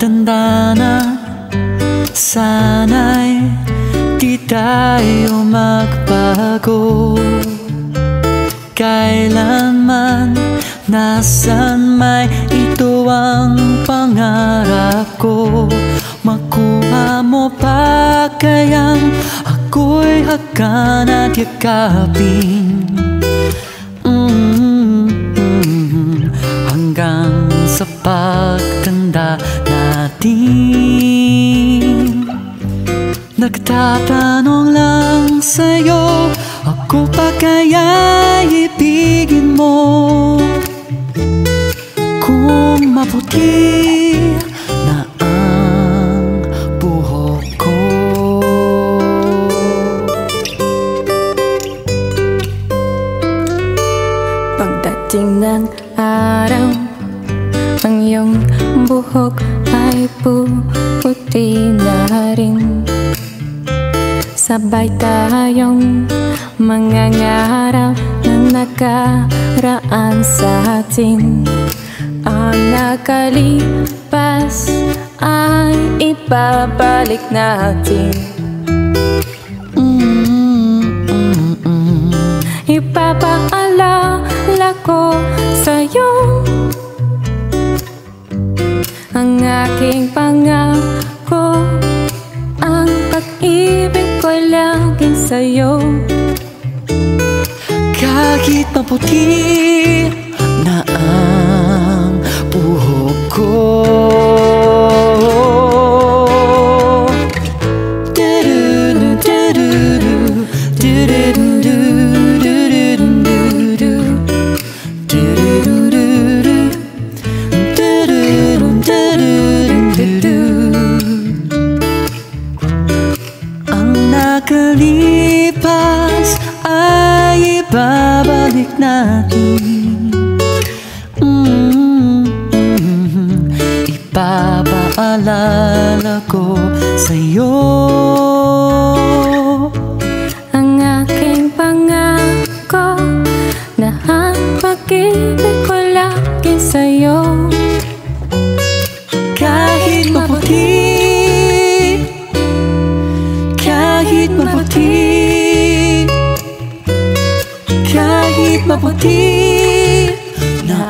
Pagtanda na, sana'y di tayo magbago. Kailanman, nasan may ito ang pangarap ko. Makuha mo pa kayang ako'y hagan at yakapin, hanggang sa pagtanda natin. Nagtatanong lang sa'yo, ako pa kaya ibigin mo? Kung maputi na ang buhok ko. Pagdating ng araw, ang iyong buhok ay puputi na rin. Sabay tayong mangangarap na nakaraan sa atin. Ang nakalipas ay ibabalik natin. Ipapaalala ko sa'yo ang aking pangako, ang pag-ibig ko'y laging sa'yo. Kahit maputi na ang buhok ko, nakalipas ay ibabalik natin. Ipapaalala ko sa'yo ang aking pangako, na ang pag-ibig ko lagi sa'yo. Kahit maputi, kahit maputi, kahit maputi na